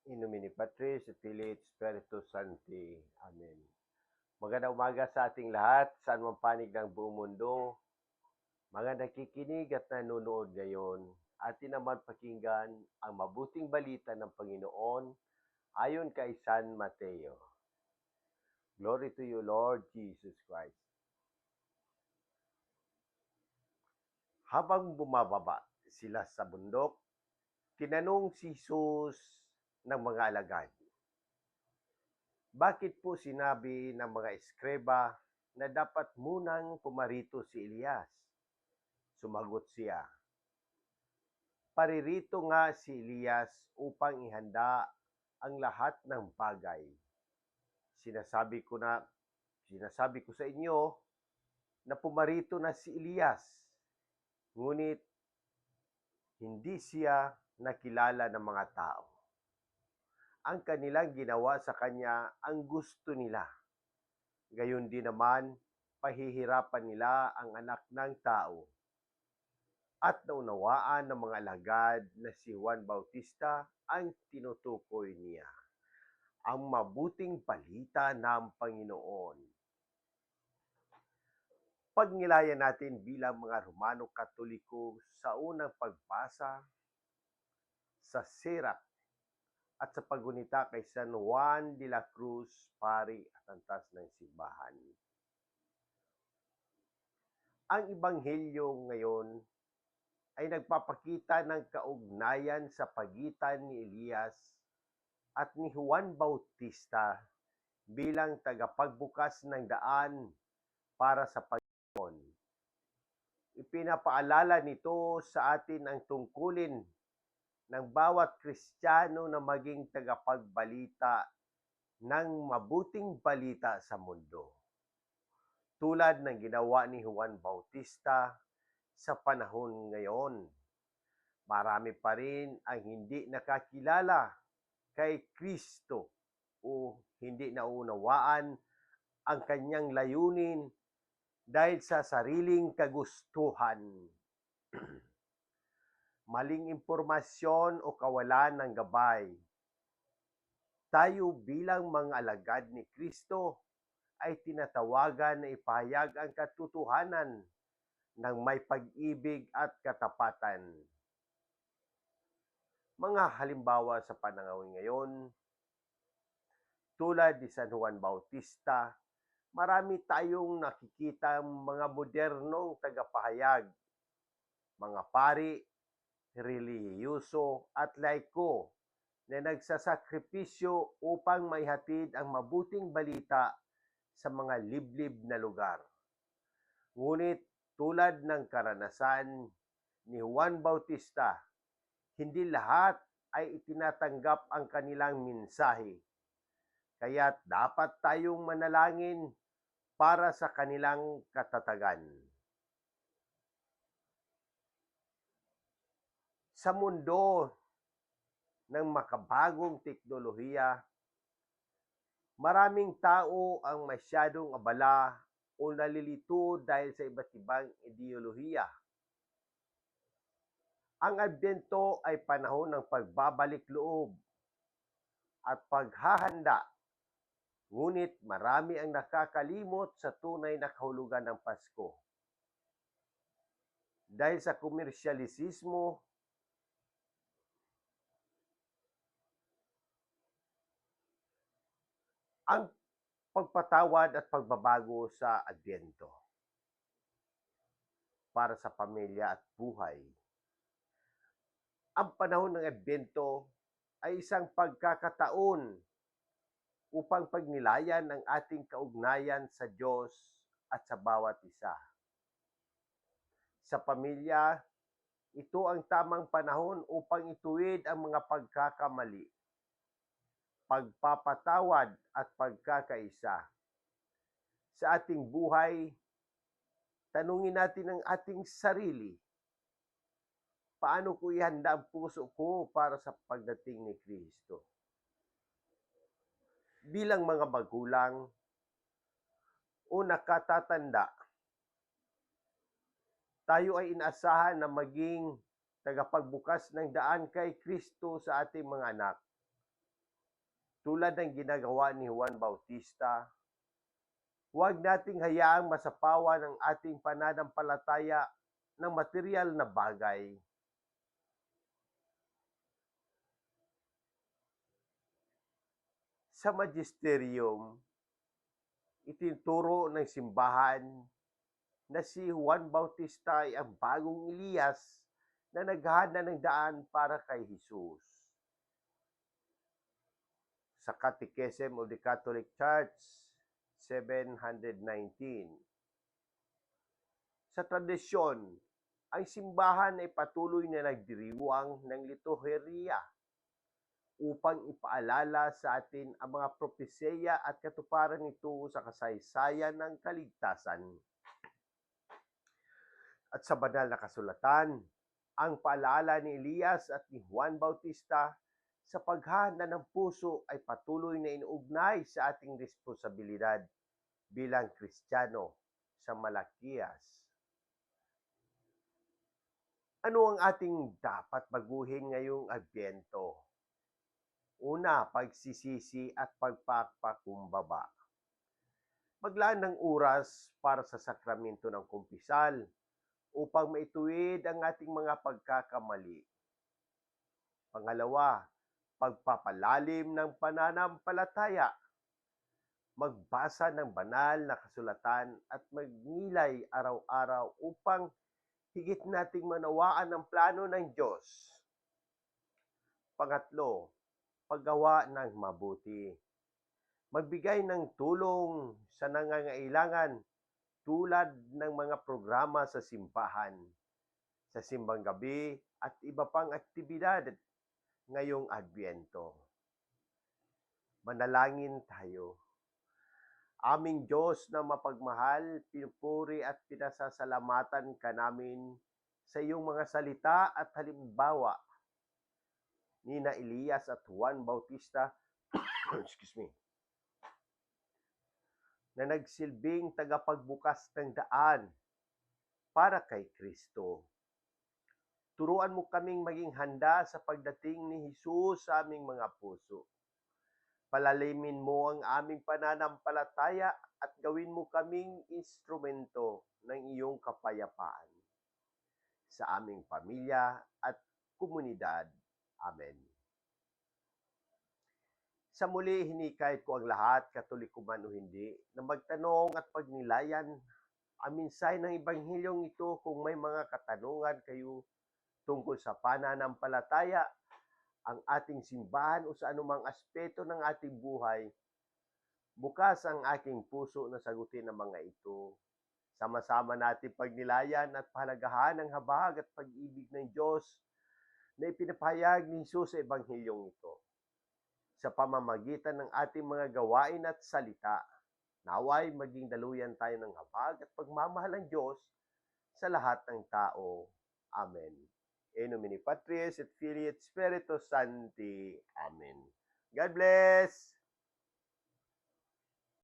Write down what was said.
In nomine Patris et Filii et Spiritus Sancti. Amen. Magandang umaga sa ating lahat, saan man panig ng buong mundo. Mga nakikinig at nanonood ngayon, atin naman pakinggan ang mabuting balita ng Panginoon ayon kay San Mateo. Glory to you, Lord Jesus Christ. Habang bumababa sila sa bundok, tinanong si Jesus ng mga alagad, bakit po sinabi ng mga eskreba na dapat munang pumarito si Elias? Sumagot siya, paririto nga si Elias upang ihanda ang lahat ng bagay. Sinasabi ko sa inyo na pumarito na si Elias, ngunit hindi siya nakilala ng mga tao. Ang kanilang ginawa sa kanya ang gusto nila. Gayon din naman, pahihirapan nila ang anak ng tao. At naunawaan ng mga alagad na si Juan Bautista ang tinutukoy niya, ang mabuting balita ng Panginoon. Pagnilayan natin bilang mga Romano Katoliko sa unang pagbasa sa Sirach at sa paggunita kay San Juan de la Cruz, pari at antas ng simbahan. Ang Ebanghelyo ngayon ay nagpapakita ng kaugnayan sa pagitan ni Elias at ni Juan Bautista bilang tagapagbukas ng daan para sa Panginoon. Ipinapaalala nito sa atin ang tungkulin ng bawat Kristiyano na maging tagapagbalita ng mabuting balita sa mundo. Tulad ng ginawa ni Juan Bautista sa panahon ngayon, marami pa rin ang hindi nakakilala kay Kristo o hindi naunawaan ang kanyang layunin dahil sa sariling kagustuhan. Maling impormasyon o kawalan ng gabay. Tayo bilang mga alagad ni Kristo ay tinatawagan na ipahayag ang katotohanan ng may pag-ibig at katapatan. Mga halimbawa sa panahon ngayon, tulad ni San Juan Bautista, marami tayong nakikita mga modernong tagapahayag, mga pari, relihiyoso at laiko na nagsasakripisyo upang maihatid ang mabuting balita sa mga liblib na lugar. Ngunit tulad ng karanasan ni Juan Bautista, hindi lahat ay itinatanggap ang kanilang mensahe. Kaya't dapat tayong manalangin para sa kanilang katatagan. Sa mundo ng makabagong teknolohiya, maraming tao ang masyadong abala o nalilito dahil sa iba't ibang ideolohiya. Ang Adbento ay panahon ng pagbabalik loob at paghahanda. Ngunit marami ang nakakalimot sa tunay na kahulugan ng Pasko. Dahil sa komersyalismo, ang pagpatawad at pagbabago sa Adbento para sa pamilya at buhay. Ang panahon ng Adbento ay isang pagkakataon upang pagnilayan ang ating kaugnayan sa Diyos at sa bawat isa. Sa pamilya, ito ang tamang panahon upang ituwid ang mga pagkakamali, pagpapatawad at pagkakaisa. Sa ating buhay, tanungin natin ang ating sarili, paano ko ihanda ang puso ko para sa pagdating ni Kristo? Bilang mga magulang o nakatatanda, tayo ay inaasahan na maging tagapagbukas ng daan kay Kristo sa ating mga anak. tulad ng ginagawa ni Juan Bautista. Huwag nating hayaang masapawan ang ating pananampalataya ng material na bagay. Sa magisterium, itinuturo ng simbahan na si Juan Bautista ay ang bagong Elias na naghahanda ng daan para kay Jesus. Sa Catechism of the Catholic Church, 719. Sa tradisyon, ang simbahan ay patuloy na nagdiriwang ng liturhiya upang ipaalala sa atin ang mga propesya at katuparan nito sa kasaysayan ng kaligtasan. At sa banal na kasulatan, ang paalala ni Elias at ni Juan Bautista sa paghahanda ng puso ay patuloy na inuugnay sa ating responsibilidad bilang Kristiyano sa Malakias. Ano ang ating dapat baguhin ngayong Adbyento? Una, pagsisisi at pagpapakumbaba. Maglaan ng oras para sa sakramento ng kumpisal upang maituwid ang ating mga pagkakamali. Pangalawa, pagpapalalim ng pananampalataya. Magbasa ng banal na kasulatan at magnilay araw-araw upang higit nating manawaan ang plano ng Diyos. Pangatlo, paggawa ng mabuti. Magbigay ng tulong sa nangangailangan tulad ng mga programa sa simbahan, sa simbang gabi at iba pang aktibidad ngayong Adbyento. Manalangin tayo. Aming Diyos na mapagmahal, pinupuri at pinasasalamatan ka namin sa iyong mga salita at halimbawa ni na Elias at Juan Bautista na nagsilbing tagapagbukas ng daan para kay Kristo. Turuan mo kaming maging handa sa pagdating ni Jesus sa aming mga puso. Palalimin mo ang aming pananampalataya at gawin mo kaming instrumento ng iyong kapayapaan sa aming pamilya at komunidad. Amen. Sa muli, hinikayat ko ang lahat, Katoliko man o hindi, na magtanong at pagnilayan ang mensahe ng Ebanghilyong ito kung may mga katanungan kayo tungkol sa pananampalataya, ang ating simbahan o sa anumang aspeto ng ating buhay. Bukas ang aking puso na sagutin ang mga ito. Sama-sama natin pagnilayan at pahalagahan ang habag at pag-ibig ng Diyos na ipinapahayag ni Jesus sa Ebanghilyong ito. Sa pamamagitan ng ating mga gawain at salita, naway maging daluyan tayo ng habag at pagmamahal ng Diyos sa lahat ng tao. Amen. In nomine Patris et Filii et Spiritus Sancti. Amen. God bless!